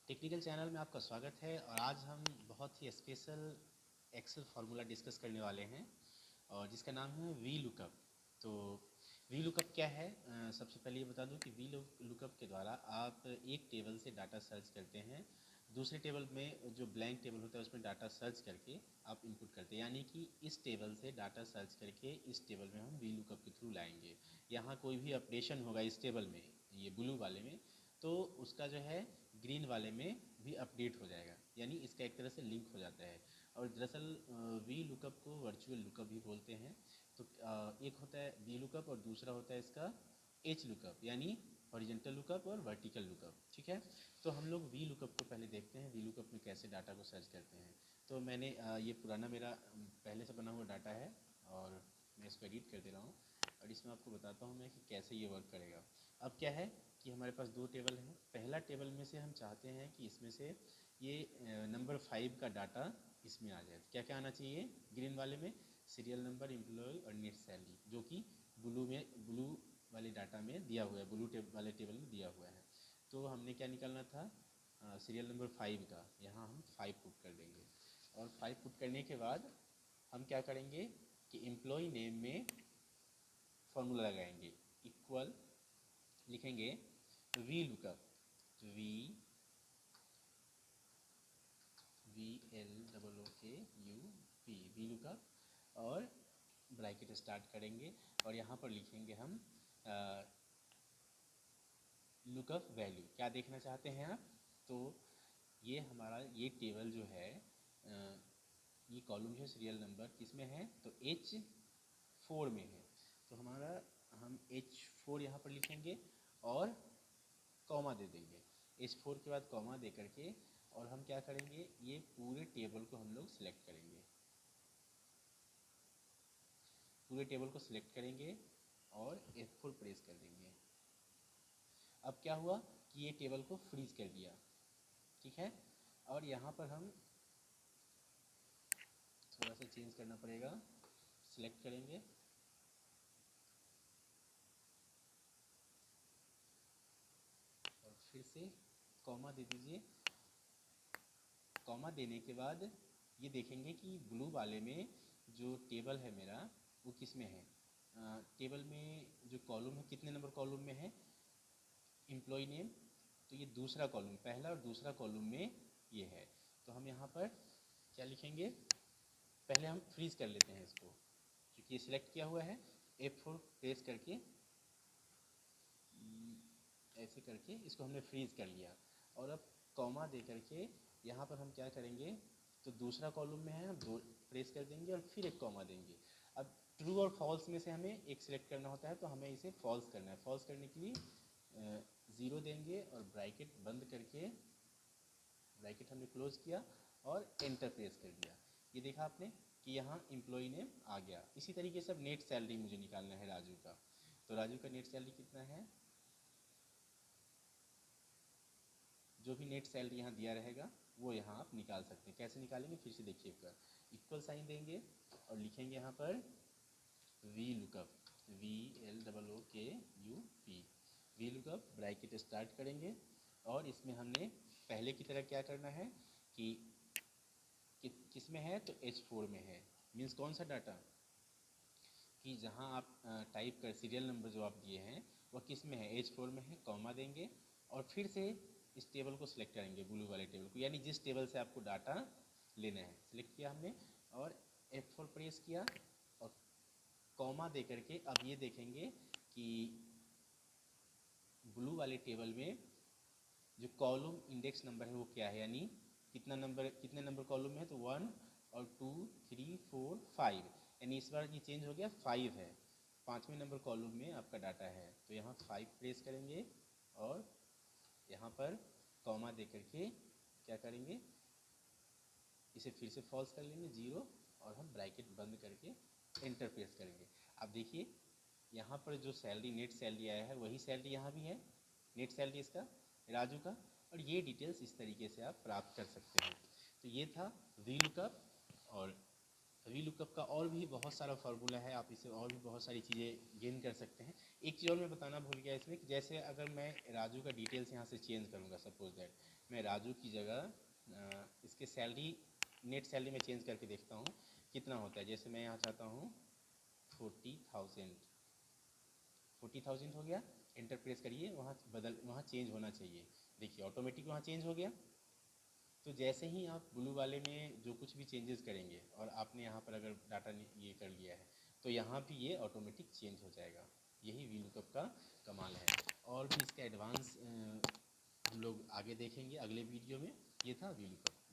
Technical channel में आपका स्वागत है और आज हम बहुत ही स्पेशल एक्सेल फार्मूला डिस्कस करने वाले हैं और जिसका नाम है वी लुकअप। तो वी लुकअप क्या है? सबसे पहले ये बता दूं कि वी लुकअप के द्वारा आप एक टेबल से डाटा सर्च करते हैं, दूसरे टेबल में जो ब्लैंक टेबल होता है उसमें डाटा सर्च करके आप इनपुट करते हैं, यानी कि इस टेबल से डाटा सर्च करके इस टेबल में हम वी लुकअप के थ्रू लाएंगे। यहाँ कोई भी अपडेशन होगा इस टेबल में, ये ब्लू वाले में, तो उसका जो है ग्रीन वाले में भी अपडेट हो जाएगा, यानी इसका एक तरह से लिंक हो जाता है। और दरअसल वी लुकअप को वर्चुअल लुकअप भी बोलते हैं। तो एक होता है वी लुकअप और दूसरा होता है इसका एच लुकअप, यानी हॉरिजॉन्टल लुकअप और वर्टिकल लुकअप। ठीक है, तो हम लोग वी लुकअप को पहले देखते हैं, वी लुकअप में कैसे डाटा को सर्च करते हैं। तो मैंने ये पुराना मेरा पहले से बना हुआ डाटा है और मैं इसको एडिट कर दे रहा हूँ और इसमें आपको बताता हूँ मैं कि कैसे ये वर्क करेगा। अब क्या है कि हमारे पास दो टेबल हैं। पहला टेबल में से हम चाहते हैं कि इसमें से ये नंबर 5 का डाटा इसमें आ जाए। क्या क्या आना चाहिए? ग्रीन वाले में सीरियल नंबर, एम्प्लॉय और नेट सैलरी, जो कि ब्लू वाले डाटा में दिया हुआ है, वाले टेबल में दिया हुआ है। तो हमने क्या निकालना था? सीरियल नंबर 5 का, यहाँ हम 5 पुट कर देंगे और 5 पुट करने के बाद हम क्या करेंगे कि एम्प्लॉय नेम में फॉर्मूला लगाएंगे, इक्वल लिखेंगे V lookup, V V L double O K U P, V lookup, और ब्रैकेट स्टार्ट करेंगे और यहाँ पर लिखेंगे हम लुकअप वैल्यू। क्या देखना चाहते हैं आप? तो ये हमारा ये टेबल जो है, ये कॉलम जो है सीरियल नंबर किस में है? तो H4 में है। तो हमारा हम H4 यहाँ पर लिखेंगे और कॉमा दे देंगे। H4 के बाद कॉमा दे करके और हम क्या करेंगे, ये पूरे टेबल को हम लोग सिलेक्ट करेंगे, पूरे टेबल को सिलेक्ट करेंगे और F4 प्रेस कर देंगे। अब क्या हुआ कि ये टेबल को फ्रीज कर दिया। ठीक है, और यहाँ पर हम थोड़ा सा चेंज करना पड़ेगा, सिलेक्ट करेंगे और फिर से कॉमा दे दीजिए। कॉमा देने के बाद ये देखेंगे कि ब्लू वाले में जो टेबल है मेरा वो किस में है? टेबल में जो कॉलम है, कितने नंबर कॉलम में है? Employ name. तो ये दूसरा कॉलम, पहला और दूसरा कॉलम में ये है। तो हम यहाँ पर क्या लिखेंगे? पहले हम फ्रीज कर लेते हैं इसको, क्योंकि ये सिलेक्ट किया हुआ है। F4 प्रेस करके ऐसे करके इसको हमने फ्रीज कर लिया और अब कॉमा दे करके यहाँ पर हम क्या करेंगे, तो दूसरा कॉलम में है, हम दो प्रेस कर देंगे और फिर एक कॉमा देंगे। अब ट्रू और फॉल्स में से हमें एक सिलेक्ट करना होता है, तो हमें इसे फॉल्स करना है। फॉल्स करने के लिए 0 देंगे और ब्रैकेट बंद करके, ब्रैकेट हमने क्लोज किया और एंटर प्रेस कर दिया। ये देखा आपने कि यहाँ एम्प्लॉय नेम आ गया। इसी तरीके से अब नेट सैलरी मुझे निकालना है राजू का। तो राजू का नेट सैलरी कितना है? जो भी नेट सैलरी यहाँ दिया रहेगा वो यहाँ आप निकाल सकते हैं। कैसे निकालेंगे फिर से देखिए एक बार। इक्वल साइन देंगे और लिखेंगे यहाँ पर V lookup, VLOOKUP, V lookup, bracket start करेंगे और इसमें हमने पहले की तरह क्या करना है कि किस में है? तो H4 में है। मीन्स कौन सा डाटा? कि जहाँ आप टाइप कर सीरियल नंबर जो आप दिए हैं वह किस में है? H4 में है। कॉमा देंगे और फिर से इस टेबल को सिलेक्ट करेंगे, ब्लू वाले टेबल को, यानी जिस टेबल से आपको डाटा लेना है सिलेक्ट किया हमने और F4 प्रेस किया और कॉमा दे करके अब ये देखेंगे कि ब्लू वाले टेबल में जो कॉलम इंडेक्स नंबर है वो क्या है, यानी कितने नंबर कॉलम में है? तो 1 और 2 3 4 5, यानी इस बार ये चेंज हो गया, 5 है, 5वें नंबर कॉलम में आपका डाटा है। तो यहाँ 5 प्रेस करेंगे और यहाँ पर कॉमा दे करके क्या करेंगे, इसे फिर से फॉल्स कर लेंगे 0 और हम ब्रैकेट बंद करके एंटर प्रेस करेंगे। अब देखिए यहाँ पर जो सैलरी, नेट सैलरी आया है वही सैलरी यहाँ भी है, नेट सैलरी इसका राजू का, और ये डिटेल्स इस तरीके से आप प्राप्त कर सकते हैं। तो ये था वी लुकअप। और वी लुकअप का और भी बहुत सारा फार्मूला है, आप इसे और भी बहुत सारी चीज़ें गेन कर सकते हैं। एक चीज़ और मैं बताना भूल गया इसमें कि जैसे अगर मैं राजू का डिटेल्स यहाँ से चेंज करूँगा, सपोज दैट मैं राजू की जगह इसके सैलरी, नेट सैलरी में चेंज करके देखता हूँ कितना होता है। जैसे मैं यहाँ चाहता हूँ 40,000, 40,000 हो गया, एंटर प्रेस करिए, वहाँ चेंज होना चाहिए। देखिए ऑटोमेटिक वहाँ चेंज हो गया। तो जैसे ही आप ब्लू वाले में जो कुछ भी चेंजेस करेंगे और आपने यहाँ पर अगर डाटा ये कर लिया है तो यहाँ भी ये ऑटोमेटिक चेंज हो जाएगा। यही वीलुकअप का कमाल है। और भी इसका एडवांस हम लोग आगे देखेंगे अगले वीडियो में। ये था वीलुकअप।